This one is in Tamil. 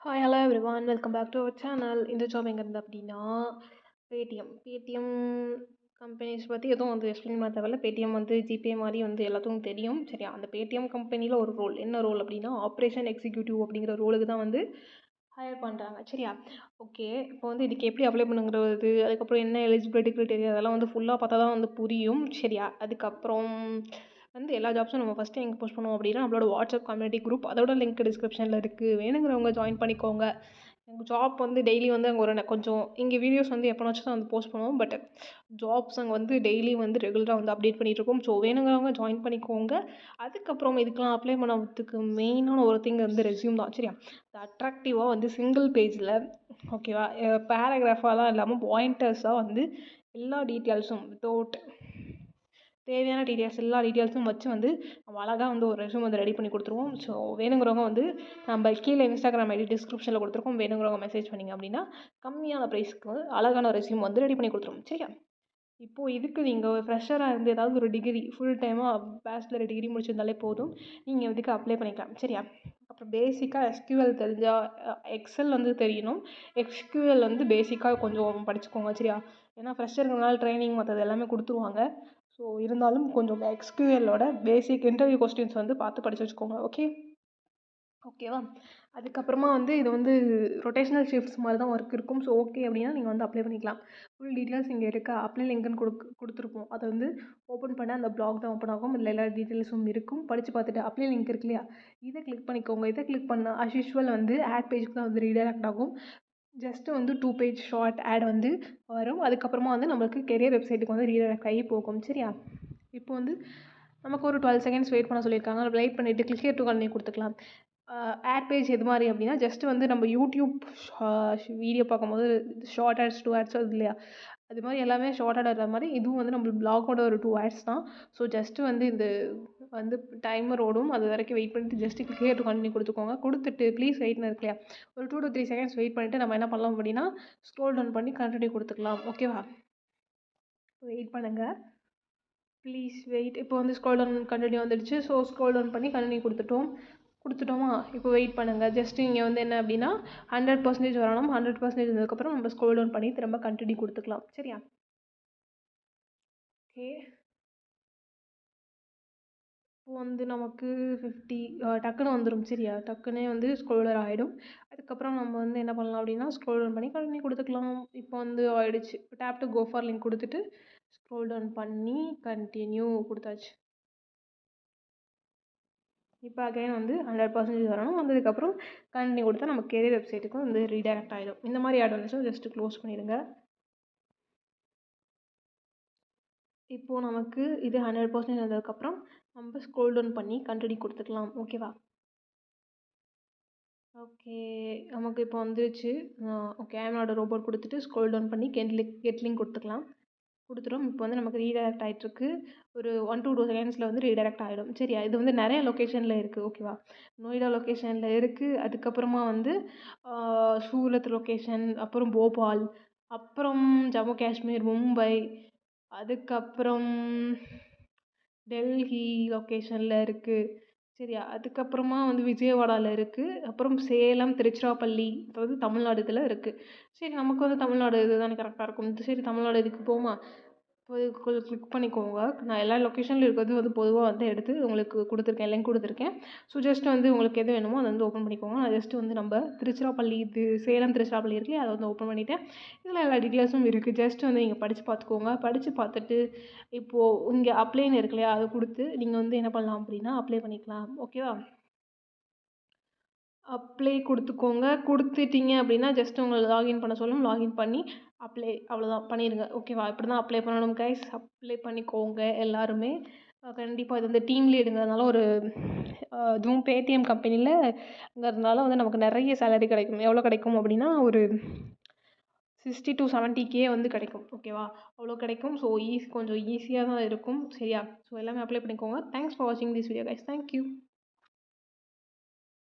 Hi hello everyone, welcome back to our channel. இந்த ஜாப் எங்கே இருந்து அப்படின்னா பேடிஎம் கம்பெனிஸ் பற்றி எதுவும் வந்து எக்ஸ்பிளைன் பண்ண தேவையில்ல. பேடிஎம் வந்து ஜிபே மாதிரி வந்து எல்லாத்துக்கும் தெரியும். சரியா, அந்த பேடிஎம் கம்பெனியில் ஒரு ரோல், என்ன ரோல் அப்படின்னா ஆப்ரேஷன் எக்ஸிக்யூட்டிவ் அப்படிங்கிற ரோலுக்கு தான் வந்து ஹையர் பண்ணுறாங்க. சரியா, ஓகே. இப்போ வந்து இதுக்கு எப்படி அப்ளை பண்ணுங்கிறது, அதுக்கப்புறம் என்ன எலிஜிபிலிட்டி க்ரைட்டீரியா, அதெல்லாம் வந்து ஃபுல்லாக பார்த்தா தான் வந்து புரியும். சரியா, அதுக்கப்புறம் வந்து எல்லா ஜாப்ஸும் நம்ம ஃபஸ்ட்டு எங்கே போஸ்ட் பண்ணுவோம் அப்படின்னா நம்மளோட வாட்ஸ்அப் கம்யூனிட்டி குரூப், அதோட லிங்க் டிஸ்கிரிப்ஷனில் இருக்குது. வேணுங்கிறவங்க ஜாயின் பண்ணிக்கோங்க. எங்கள் ஜாப் வந்து டெய்லி வந்து அங்கே ஒரு கொஞ்சம் இங்கே வீடியோஸ் வந்து எப்போனாச்சும் தான் வந்து போஸ்ட் பண்ணுவோம். பட் ஜாப்ஸ் அங்கே வந்து டெய்லி வந்து ரெகுலராக வந்து அப்டேட் பண்ணிகிட்ருக்கோம். ஸோ வேணுங்கிறவங்க ஜாயின் பண்ணிக்கோங்க. அதுக்கப்புறம் இதுக்கெலாம் அப்ளை பண்ணுறதுக்கு மெயினான ஒரு திங் வந்து ரெஸ்யூம் தான். சரியா, அட்ராக்டிவாக வந்து சிங்கிள் பேஜில், ஓகேவா, பேராகிராஃபாலாம் இல்லாமல் பாயிண்டர்ஸாக வந்து எல்லா டீட்டெயில்ஸும் வித்தவுட் தேவையான டீட்டெயில்ஸ் எல்லா டீட்டெயில்ஸும் வச்சு வந்து நம்ம அழகாக வந்து ஒரு ரெஸ்யூம் வந்து ரெடி பண்ணி கொடுத்துருவோம். ஸோ வேணுங்கிறவங்க வந்து நம்ம கீழே இன்ஸ்டாகிராம் ஐடி டிஸ்கிரிப்ஷனில் கொடுத்துருக்கோம். வேணுங்கிறவங்க மெசேஜ் பண்ணிங்க அப்படின்னா கம்மியான ப்ரைஸ்க்கு அழகான ரெஸ்யூம் வந்து ரெடி பண்ணி கொடுத்துருவோம். சரியா, இப்போது இதுக்கு நீங்கள் ஃப்ரெஷராக இருந்து ஏதாவது ஒரு டிகிரி ஃபுல் டைமாக பேச்சுலர் டிகிரி முடிச்சிருந்தாலே போதும், நீங்கள் இதுக்கு அப்ளை பண்ணிக்கலாம். சரியா, அப்புறம் பேசிக்காக எஸ்கியூஎல் தெரிஞ்சால், எக்ஸல் வந்து தெரியணும். எஸ்கியூஎல் வந்து பேசிக்காக கொஞ்சம் படிச்சுக்கோங்க. சரியா, ஏன்னா ஃப்ரெஷருங்கனால ட்ரைனிங் மற்றது எல்லாமே கொடுத்துருவாங்க. ஸோ இருந்தாலும் கொஞ்சம் எஸ்கியூஎல்லோட பேசிக் இன்டர்வியூ கொஸ்டின்ஸ் வந்து பார்த்து படித்து வச்சுக்கோங்க. ஓகேவா, அதுக்கப்புறமா வந்து இது வந்து ரொட்டேஷனல் ஷிஃப்ட்ஸ் மாதிரி தான் ஒர்க் இருக்கும். ஸோ ஓகே அப்படின்னா நீங்கள் வந்து அப்ளை பண்ணிக்கலாம். ஃபுல் டீட்டெயில்ஸ் இங்கே இருக்கா, அப்ளை லிங்க்னு கொடுத்துருப்போம். அதை வந்து ஓப்பன் பண்ண அந்த பிளாக் தான் ஓப்பன் ஆகும். இதில் எல்லா டீட்டெயில்ஸும் இருக்கும். படித்து பார்த்துட்டு அப்ளை லிங்க் இருக்கு இல்லையா, இதை கிளிக் பண்ணிக்கோங்க. இதை கிளிக் பண்ணால் அஸ் யூஷுவல் வந்து ஆட் பேஜுக்கு தான் வந்து ரீடைரக்ட் ஆகும். ஜஸ்ட்டு வந்து 2 பேஜ் ஷார்ட் ஆட் வந்து வரும். அதுக்கப்புறமா வந்து நம்மளுக்கு கெரியர் வெப்சைட்டுக்கு வந்து ரீடைரக்ட் ஆகி போகும். சரியா, இப்போ வந்து நமக்கு ஒரு 12 செகண்ட்ஸ் வெயிட் பண்ண சொல்லியிருக்காங்க. வெயிட் பண்ணிவிட்டு கிளிக் ஹியர் டு கன்டினியூ கொடுத்துக்கலாம். ஆட் பேஜ் எது மாதிரி அப்படின்னா ஜஸ்ட் வந்து நம்ம யூடியூப் வீடியோ பார்க்கும்போது ஷார்ட் ஆட்ஸ் 2 ஆட்ஸ் வருது இல்லையா, அது மாதிரி எல்லாமே ஷார்ட் ஆட் வர மாதிரி இதுவும் வந்து நம்ம பிளாகோட ஒரு 2 ஆட்ஸ் தான். ஸோ ஜஸ்ட்டு வந்து இந்த வந்து டைமர் ஓடும், அது வரைக்கும் வெயிட் பண்ணிட்டு just click here to continue கொடுத்துக்கோங்க. கொடுத்துட்டு ப்ளீஸ் வெயிட்னு இருக்கு இல்லையா, ஒரு 2 to 3 செகண்ட்ஸ் வெயிட் பண்ணிவிட்டு நம்ம என்ன பண்ணலாம் அப்படின்னா ஸ்க்ரோல் டவுன் பண்ணி கண்டினியூ கொடுத்துக்கலாம். ஓகேவா, வெயிட் பண்ணுங்கள், ப்ளீஸ் வெயிட். இப்போ வந்து ஸ்க்ரோல் டவுன் கண்டினியூ வந்துடுச்சு. ஸோ ஸ்க்ரோல் டவுன் பண்ணி கண்டினியூ கொடுத்துட்டோமா. இப்போ வெயிட் பண்ணுங்கள். ஜஸ்ட்டு இங்கே வந்து என்ன அப்படின்னா 100% வரணும். 100% வந்ததுக்கப்புறம் நம்ம ஸ்க்ரோல் டவுன் பண்ணி திரும்ப கண்டினியூ கொடுத்துக்கலாம். சரியா, ஓகே. இப்போ வந்து நமக்கு 50 டக்குன்னு வந்துடும். சரியா, டக்குன்னே வந்து ஸ்க்ரோலர் ஆகிடும். அதுக்கப்புறம் நம்ம வந்து என்ன பண்ணலாம் அப்படின்னா ஸ்க்ரோல் டவுன் பண்ணி கண்டினியூ கொடுத்துக்கலாம். இப்போ வந்து ஆகிடுச்சு. இப்போ tap to go for link கொடுத்துட்டு ஸ்க்ரோல் டவுன் பண்ணி கண்டினியூ கொடுத்தாச்சு. இப்போ அகைன் வந்து 100% வரணும். வந்ததுக்கப்புறம் கண்டினியூ கொடுத்தா நம்ம கெரியர் வெப்சைட்டுக்கும் வந்து ரீடைரக்ட் ஆகிடும். இந்த மாதிரி ஆட் வந்துச்சுன்னா ஜஸ்ட்டு க்ளோஸ் பண்ணிடுங்க. இப்போது நமக்கு இது 100% வந்ததுக்கப்புறம் நம்ம ஸ்க்ரோல் டவுன் பண்ணி கண்டினியூ கொடுத்துக்கலாம். ஓகேவா, ஓகே. நமக்கு இப்போ வந்துருச்சு. Okay, I'm not a robot கொடுத்துட்டு ஸ்க்ரோல் டவுன் பண்ணி கெட் லிங்க் கொடுத்துக்கலாம். கொடுத்துட்டோம். இப்போ வந்து நமக்கு ரீடைரக்ட் ஆகிட்டுருக்கு. ஒரு 1 to 2 செகண்ட்ஸில் வந்து ரீடைரக்ட் ஆகிடும். சரியா, இது வந்து நிறைய லொக்கேஷனில் இருக்குது. ஓகேவா, நொய்டா லொக்கேஷனில் இருக்குது. அதுக்கப்புறமா வந்து சூரத் லொக்கேஷன், அப்புறம் போபால், அப்புறம் ஜம்மு காஷ்மீர், மும்பை, அதுக்கப்புறம் டெல்லி லொக்கேஷனில் இருக்குது. சரியா, அதுக்கப்புறமா வந்து விஜயவாடாவில் இருக்குது. அப்புறம் சேலம், திருச்சிராப்பள்ளி, அதாவது தமிழ்நாடு இதில் இருக்குது. சரி, நமக்கு வந்து தமிழ்நாடு இது தானே கரெக்டாக இருக்கும். சரி, தமிழ்நாடு இதுக்கு போமா. இப்போ இதுக்கு கிளிக் பண்ணிக்கோங்க. நான் எல்லா லொக்கேஷனில் இருக்கிறது வந்து பொதுவாக வந்து எடுத்து உங்களுக்கு கொடுத்துருக்கேன், லிங்க் கொடுத்துருக்கேன். ஸோ ஜஸ்ட் வந்து உங்களுக்கு எது வேணுமோ அதை வந்து ஓப்பன் பண்ணிக்கோங்க. நான் ஜஸ்ட் வந்து நம்ம திருச்சிராப்பள்ளி, இது சேலம் திருச்சிராப்பள்ளி இருக்கு, அதை வந்து ஓப்பன் பண்ணிவிட்டேன். இதில் எல்லா டீட்டெயில்ஸும் இருக்குது. ஜஸ்ட் வந்து நீங்கள் படித்து பார்த்துக்கோங்க. படித்து பார்த்துட்டு இப்போது இங்கே அப்ளைன்னு இருக்கு இல்லையா, அதை கொடுத்து நீங்கள் வந்து என்ன பண்ணலாம் அப்படின்னா அப்ளை பண்ணிக்கலாம். ஓகேவா, அப்ளை கொடுத்துக்கோங்க. கொடுத்துட்டீங்க அப்படின்னா ஜஸ்ட் உங்களை லாகின் பண்ண சொல்லும். லாகின் பண்ணி அப்ளை, அவ்வளோதான், பண்ணிடுங்க. ஓகேவா, இப்படி தான் அப்ளை பண்ணணும் கைஸ். அப்ளை பண்ணிக்கோங்க எல்லாருமே. கண்டிப்பாக இது வந்து டீம் லீடுங்கிறதுனால ஒரு இதுவும் பேடிஎம் கம்பெனியில்ங்கிறதுனால வந்து நமக்கு நிறைய சேலரி கிடைக்கும். எவ்வளோ கிடைக்கும் அப்படின்னா ஒரு 60 to 70K வந்து கிடைக்கும். ஓகேவா, அவ்வளோ கிடைக்கும். ஸோ கொஞ்சம் ஈஸியாக தான் இருக்கும். சரியா, ஸோ எல்லாமே அப்ளை பண்ணிக்கோங்க. தேங்க்ஸ் ஃபார் வாட்சிங் திஸ் வீடியோ கைஸ். தேங்க்யூ.